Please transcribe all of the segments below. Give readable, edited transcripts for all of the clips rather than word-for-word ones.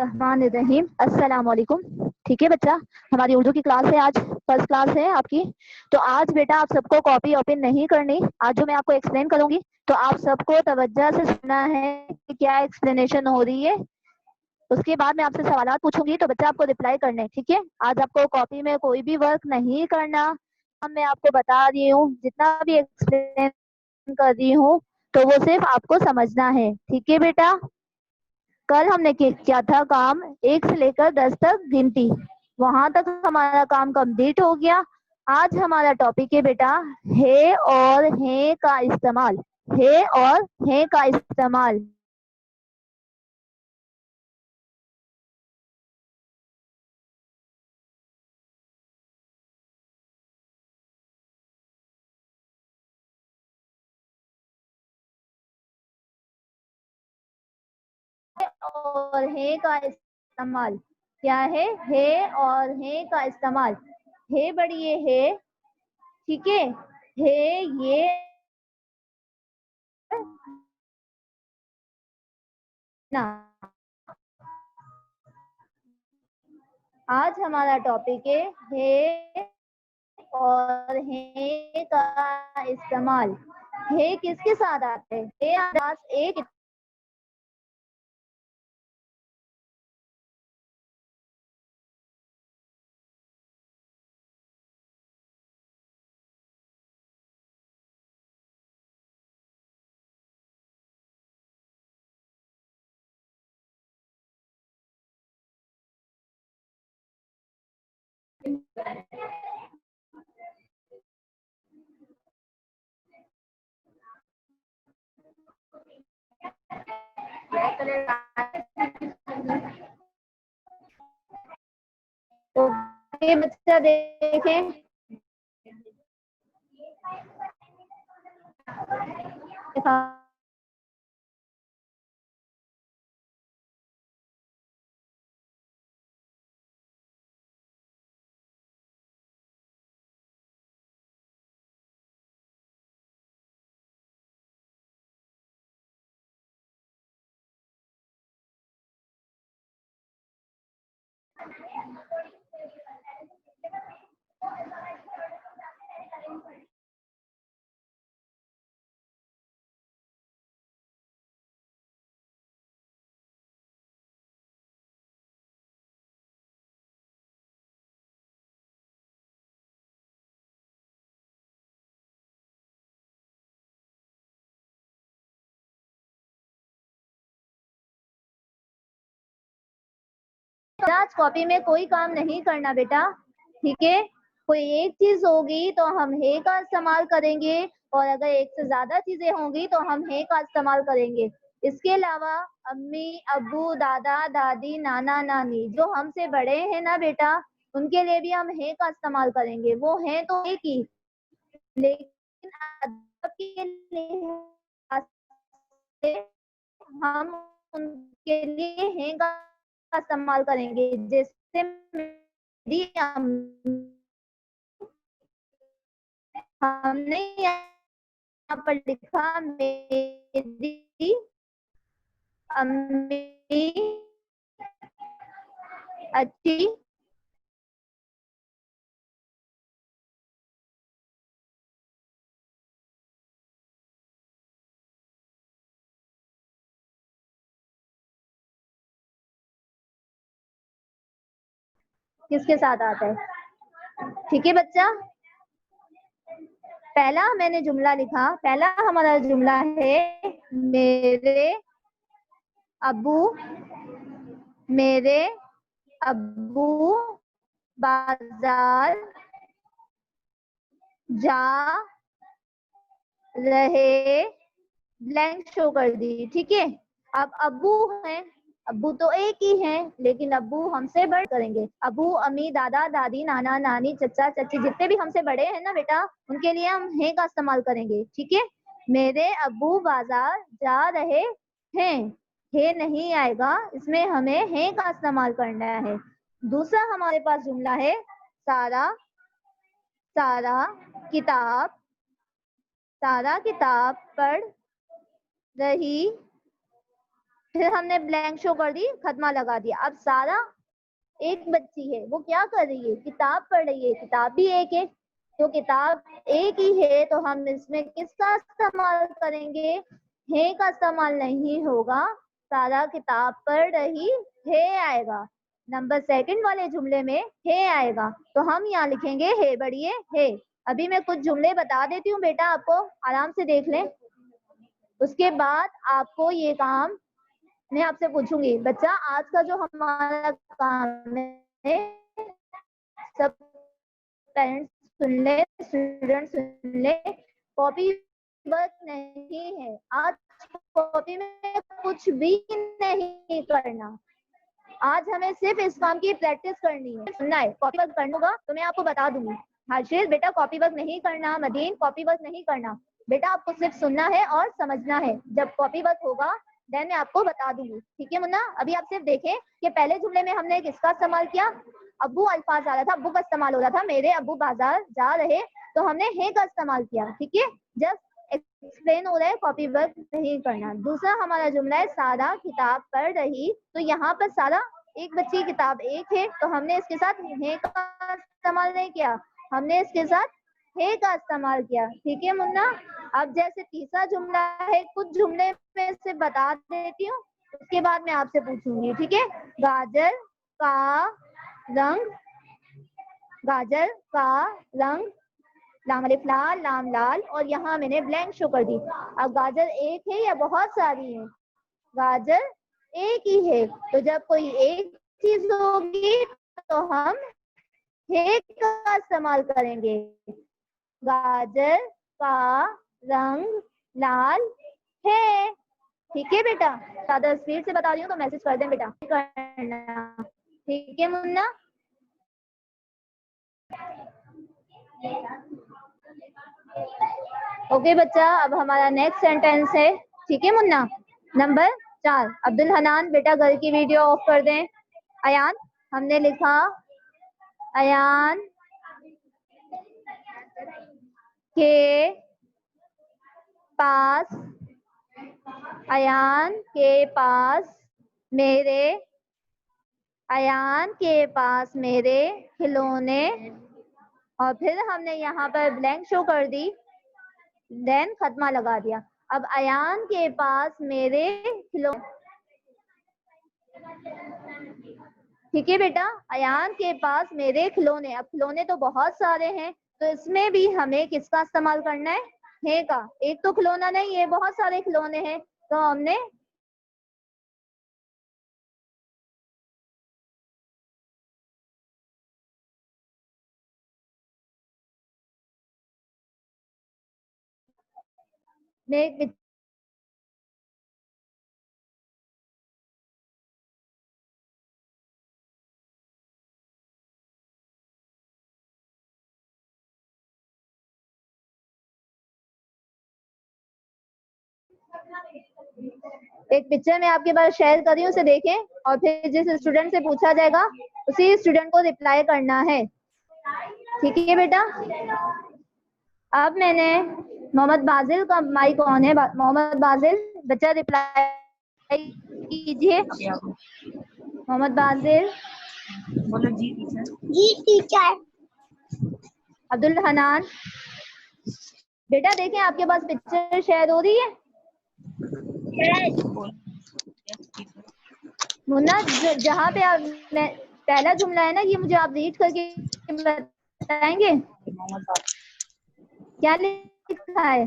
रहमानिर्रहीम। अस्सलाम वालेकुम। ठीक है बच्चा, हमारी उर्दू की क्लास है, आज फर्स्ट क्लास है आपकी। तो आज बेटा आप सबको कॉपी ओपन नहीं करनी। आज जो मैं आपको एक्सप्लेन करूंगी तो आप सबको तवज्जो से सुनना है कि क्या एक्सप्लेनेशन हो रही है। उसके बाद मैं आपसे सवाल पूछूंगी तो बच्चा आपको रिप्लाई करना है, ठीक है। आज आपको कॉपी में कोई भी वर्क नहीं करना। मैं आपको बता रही हूँ, जितना भी एक्सप्लेन कर रही हूँ तो वो सिर्फ आपको समझना है, ठीक है बेटा। कल हमने किया था काम 1 से लेकर 10 तक गिनती, वहां तक हमारा काम कंप्लीट हो गया। आज हमारा टॉपिक है बेटा है और है का इस्तेमाल। है और है का इस्तेमाल। और है का इस्तेमाल क्या है और है का इस्तेमाल। है बड़ी है, ठीक है ये ना। आज हमारा टॉपिक है और है का इस्तेमाल। है किसके साथ आते हैं? है एक ओके बच्चा देखें। आज कॉपी में कोई काम नहीं करना बेटा, ठीक है। कोई एक चीज होगी तो हम है का इस्तेमाल करेंगे, और अगर एक से ज्यादा चीजें होंगी तो हम है का इस्तेमाल करेंगे। इसके अलावा अम्मी अब्बू दादा दादी नाना नानी जो हमसे बड़े हैं ना बेटा, उनके लिए भी हम है का इस्तेमाल करेंगे। वो हैं तो एक ही, लेकिन अदब के लिहाज से हम उनके लिए हैं का इस्तेमाल करेंगे। जैसे मेरी हमने यहाँ पर लिखा मेरी अम्मी अच्छी किसके साथ आता है, ठीक है बच्चा। पहला मैंने जुमला लिखा, पहला हमारा जुमला है मेरे अब्बू मेरे अब्बू बाजार जा रहे, ब्लैंक शो कर दी, ठीक है। अब अब्बू हैं, अब्बू तो एक ही हैं, लेकिन अब्बू हमसे बड़े करेंगे। अब्बू अम्मी दादा दादी नाना नानी चचा चाची जितने भी हमसे बड़े हैं ना बेटा, उनके लिए हम हैं का इस्तेमाल करेंगे, ठीक है। मेरे अब्बू बाजार जा रहे हैं, है नहीं आएगा, इसमें हमें हैं का इस्तेमाल करना है। दूसरा हमारे पास जुमला है सारा सारा किताब सारा किताब पढ़ रही फिर हमने ब्लैंक शो कर दी, खत्मा लगा दिया। अब सारा एक बच्ची है, वो क्या कर रही है, किताब पढ़ रही है। किताब भी एक है, तो किताब एक ही है, तो हम इसमें किसका इस्तेमाल करेंगे, है का इस्तेमाल नहीं होगा, सारा किताब पढ़ रही है आएगा। नंबर सेकंड वाले जुमले में है आएगा, तो हम यहाँ लिखेंगे है, बढ़िए है। अभी मैं कुछ जुमले बता देती हूँ बेटा, आपको आराम से देख लें, उसके बाद आपको ये काम मैं आपसे पूछूंगी। बच्चा आज का जो हमारा काम है, सब पेरेंट्स सुन ले, स्टूडेंट सुन ले, कॉपी वर्क नहीं है आज, कॉपी में कुछ भी नहीं करना। आज हमें सिर्फ इस काम की प्रैक्टिस करनी है, सुनना है। कॉपी वर्क करना होगा तो मैं आपको बता दूंगी। हर्षित बेटा कॉपी वर्क नहीं करना, मदीन कॉपी वर्क नहीं करना, बेटा आपको सिर्फ सुनना है और समझना है। जब कॉपी वर्क होगा देन मैं आपको बता दूंगी, ठीक है मुन्ना। अभी आप सिर्फ देखें कि पहले जुमले में हमने किसका इस्तेमाल किया, अब्बू अल्फाज आ रहा था, अब्बू का इस्तेमाल हो रहा था, मेरे अब्बू बाजार जा रहे, तो हमने है का इस्तेमाल किया, ठीक है। जस्ट एक्सप्लेन हो रहा है, कॉपी वर्क नहीं करना। दूसरा हमारा जुमला है सारा किताब पढ़ रही, तो यहाँ पर सारा एक बच्ची की किताब एक है, तो हमने इसके साथ है का इस्तेमाल नहीं किया, हमने इसके साथ है का इस्तेमाल किया, ठीक है मुन्ना। अब जैसे तीसरा जुमला है, कुछ जुमले में से बता देती हूँ, उसके बाद मैं आपसे पूछूंगी, ठीक है। गाजर का रंग, गाजर का रंग, लाम अलिफ लाल, लाम लाल, और यहाँ मैंने ब्लैंक शो कर दी। अब गाजर एक है या बहुत सारी है, गाजर एक ही है, तो जब कोई एक चीज होगी तो हम है का इस्तेमाल करेंगे। गाजर का रंग लाल है, ठीक है बेटा। ज्यादा स्पीड से बता रही हूँ तो मैसेज कर दें बेटा, करना, ठीक है मुन्ना। ओके बच्चा, अब हमारा नेक्स्ट सेंटेंस है, ठीक है मुन्ना। नंबर 4, अब्दुल हनान बेटा घर की वीडियो ऑफ कर दें। अयान, हमने लिखा अयान के पास, अयान के पास मेरे, अयान के पास मेरे खिलौने, और फिर हमने यहाँ पर ब्लैंक शो कर दी, देन खत्मा लगा दिया। अब अयान के पास मेरे खिलौने, ठीक है बेटा, अयान के पास मेरे खिलौने। अब खिलौने तो बहुत सारे हैं, तो इसमें भी हमें किसका इस्तेमाल करना है का। एक तो खिलौना नहीं है, बहुत सारे खिलौने हैं, तो हमने एक पिक्चर में आपके पास शेयर कर रही हूँ, उसे देखें, और फिर जिस स्टूडेंट से पूछा जाएगा उसी स्टूडेंट को रिप्लाई करना है, ठीक है बेटा। अब मैंने मोहम्मद बाजिल का माइक ऑन है, मोहम्मद बाजिल बच्चा रिप्लाई कीजिए। मोहम्मद बाजिल, बोलो जी टीचर। जी टीचर। अब्दुल हनान बेटा देखें आपके पास पिक्चर शेयर हो रही है। मुन्ना जहाँ पे आप पहला जुमला है ना, ये मुझे आप रीड करके बताएंगे क्या लिखा है।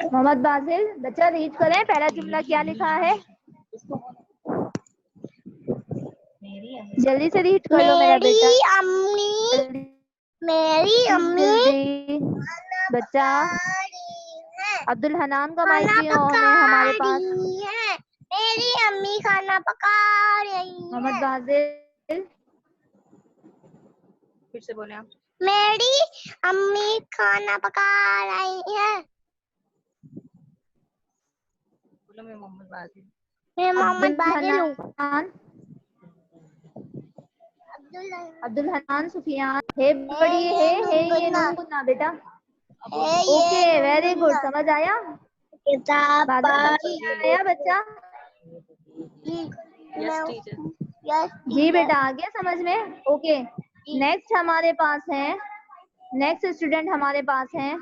मोहम्मद बाजिल बच्चा रीड करें, पहला जुमला क्या लिखा है, जल्दी से रीड कर लो मेरा बेटा। मेरी अम्मी बच्चा अब्दुल हनान का माइक भी ऑन है हमारे पास। मेरी अम्मी खाना पका रही है। मोहम्मद बाजिल फिर से बोले आप। मेरी अम्मी खाना पका रही है। बोलो मैं मोहम्मद बाजिल। मैं मोहम्मद बाजिल हूँ। अब्दुल हनान सुफियान है, बड़ी है ये नून ना बेटा। ओके वेरी गुड, समझ आया। किताब आया बच्चा? Yes teacher. जी बेटा, आ गया समझ में? ओके, नेक्स्ट हमारे पास है, नेक्स्ट स्टूडेंट हमारे पास हैं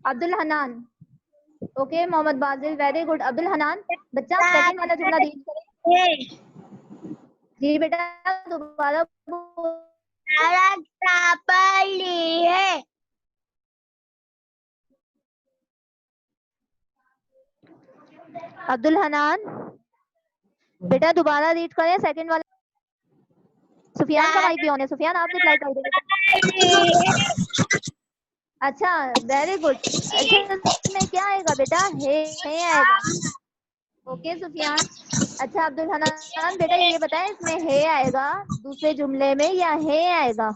Abdul Hanan. Okay, Mohammad Bazil, very good. Abdul Hanan बच्चा, सेकंड वाला जुमला रीड करें। जी बेटा, दोबारा प्रॉपर्ली है। अब्दुल हनान बेटा दोबारा रीड करें सेकंड वाला। सुफियान का माइक भी ऑन है, सुफियान आप रिप्लाई कर दीजिए। अच्छा, वेरी गुड। अच्छा, इसमें क्या आएगा बेटा? है आएगा। ओके सुफियान। अच्छा अब्दुल हनान बेटा ये बताएं, इसमें है आएगा दूसरे जुमले में या है आएगा?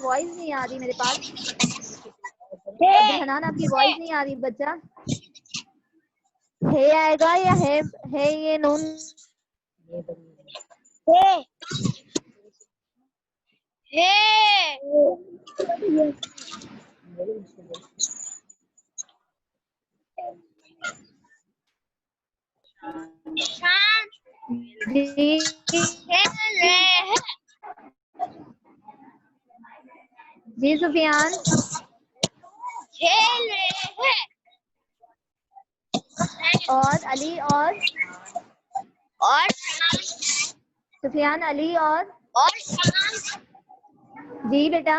वॉइस नहीं आ रही मेरे पास। अब्दुल हनान आपकी वॉइस नहीं आ रही बच्चा। है आएगा या है ये नून? जी सुफियान। खेल रहे हैं। और अली और सुफियान, अली और जी बेटा,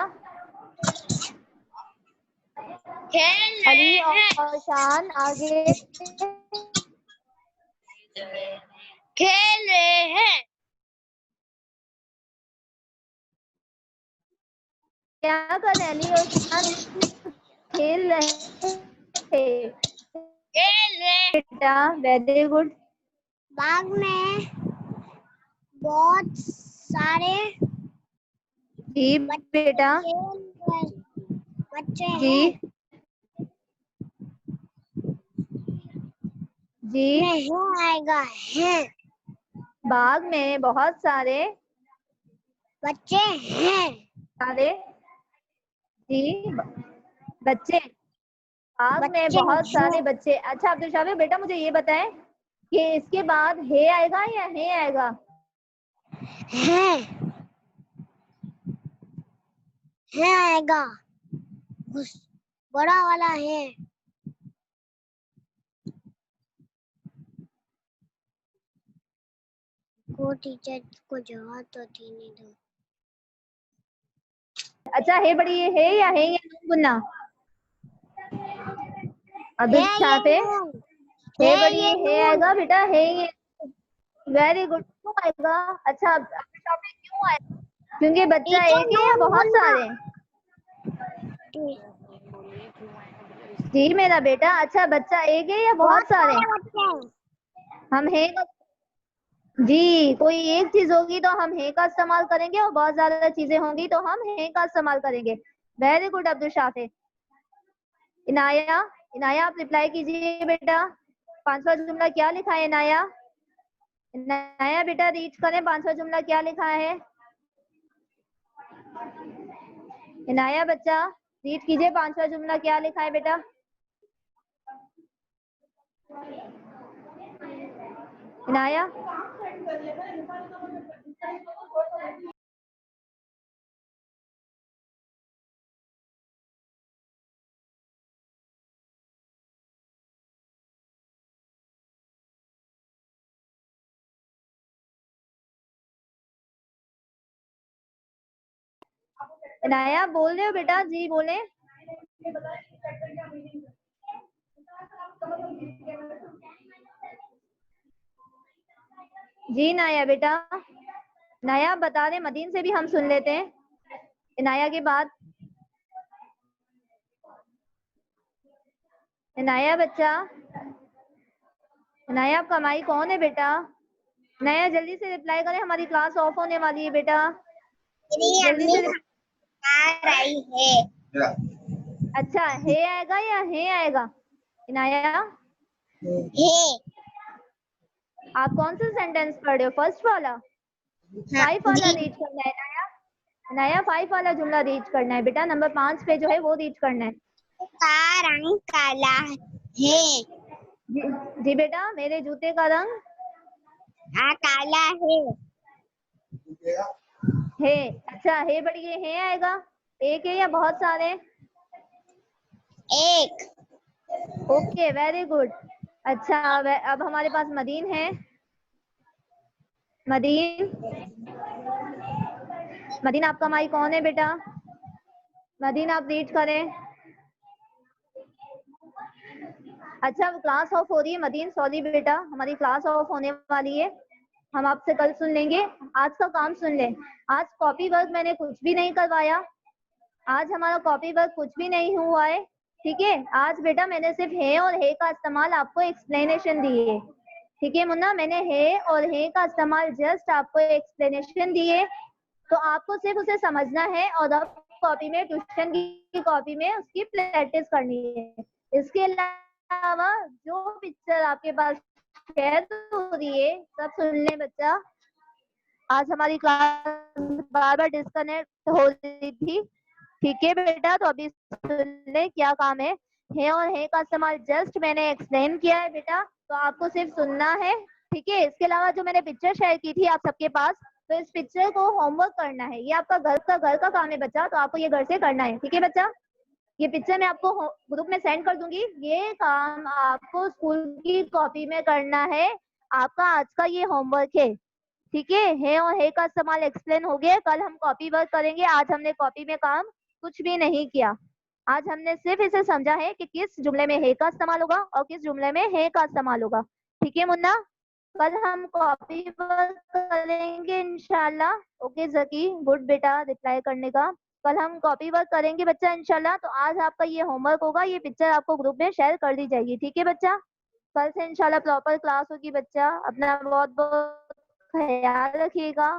अली और शान आगे खेल रहे हैं। क्या कर रहे हैं? अली और शान खेल रहे थे बेटा, वेरी गुड। बाग में बहुत सारे जी बेटा, बच्चे जी हैं। जी, नहीं आएगा है। बाग में बहुत सारे बच्चे हैं। जी बच्चे, बाग में बच्चे बहुत सारे हैं। बच्चे। अच्छा अब्दुल शाफी बेटा मुझे ये बताएं कि इसके बाद है आएगा या है आएगा? है आएगा, बड़ा वाला है। को टीचर को जवाब तो देने दो। अच्छा है बड़ी है या नून गुन्ना? अब्दुल शाफी है बड़ी है आएगा बेटा, है ये। Very good. क्यों आएगा? अच्छा अब्दुल शाफी क्यों आएगा? क्योंकि बच्चा एक है या बहुत सारे? जी मेरा बेटा, अच्छा बच्चा एक है या बहुत सारे? हम है जी, कोई एक चीज होगी तो हम है का इस्तेमाल करेंगे और बहुत ज्यादा चीजें होंगी तो हम है का इस्तेमाल करेंगे। Very good Abdul Shafi. इनाया, इनाया आप रिप्लाई कीजिए बेटा। पांचवा जुमला क्या लिखा है इनाया? इनाया बेटा रीड करें, पांचवा जुमला क्या लिखा है? इनाया बच्चा रीड कीजिए, पांचवा जुमला क्या लिखा है बेटा? इनाया इनाया बोल रहे हो बेटा? जी बोले। जी नाया बेटा, नाया बता रहे, मदीन से भी हम सुन लेते हैं इनाया के बाद। इनाया बच्चा, इनाया आपका माइक कौन है बेटा? नया जल्दी से रिप्लाई करें, हमारी क्लास ऑफ होने वाली है बेटा, जल्दी से। आ रही है। अच्छा है आएगा या है आएगा इनाया? आप कौन सा सेंटेंस पढ़ रहे हो? फर्स्ट वाला, फाइव वाला रीड करना है इनाया। नया 5 वाला जुमला रीच करना है बेटा, नंबर 5 पे जो है वो रीच करना है। का रंग काला है। जी बेटा, मेरे जूते का रंग काला है। अच्छा है बड़ी, ये है आएगा, एक है या बहुत सारे? एक। Okay very good. अच्छा अब हमारे पास मदीन है। मदीन आपका माइक कौन है बेटा? मदीन आप रीड करें। अच्छा क्लास ऑफ हो रही है मदीन, सॉरी बेटा, हमारी क्लास ऑफ होने वाली है, हम आपसे कल सुन लेंगे। आज का काम सुन ले। आज कॉपी वर्क मैंने कुछ भी नहीं करवाया, आज हमारा कॉपी वर्क कुछ भी नहीं हुआ है, ठीक है। आज बेटा मैंने सिर्फ है और है का इस्तेमाल आपको एक्सप्लेनेशन दी है, ठीक है मुन्ना, मैंने है और है का इस्तेमाल जस्ट आपको एक्सप्लेनेशन दी है, तो आपको सिर्फ उसे समझना है और अब कॉपी में, ट्यूशन की कॉपी में उसकी प्रैक्टिस करनी है। इसके अलावा जो पिक्चर आपके पास शेयर हो रही है सब सुन ले बच्चा। आज हमारी क्लास बार बार डिस्कनेक्ट हो रही थी, ठीक है बेटा, तो अभी सुन ले क्या काम है और है का इस्तेमाल जस्ट मैंने एक्सप्लेन किया है बेटा, तो आपको सिर्फ सुनना है, ठीक है। इसके अलावा जो मैंने पिक्चर शेयर की थी आप सबके पास, तो इस पिक्चर को होमवर्क करना है, ये आपका घर का काम है बच्चा, तो आपको ये घर से करना है, ठीक है बच्चा। ये पिक्चर मैं आपको ग्रुप में सेंड कर दूंगी, ये काम आपको स्कूल की कॉपी में करना है, आपका आज का ये होमवर्क है, ठीक है और है का इस्तेमाल एक्सप्लेन हो गया, कल हम कॉपी वर्क करेंगे, आज हमने कॉपी में काम कुछ भी नहीं किया, आज हमने सिर्फ इसे समझा है कि किस जुमले में है का इस्तेमाल होगा और किस जुमले में है का इस्तेमाल होगा, ठीक है मुन्ना। कल हम कॉपी वर्क करेंगे इंशाल्लाह। ओके जकी, गुड बेटा रिप्लाई करने का। कल हम कॉपी वर्क करेंगे बच्चा इंशाल्लाह, तो आज आपका ये होमवर्क होगा, ये पिक्चर आपको ग्रुप में शेयर कर दी जाएगी, ठीक है बच्चा। कल से इंशाल्लाह प्रॉपर क्लास होगी बच्चा, अपना बहुत बहुत ख्याल रखिएगा।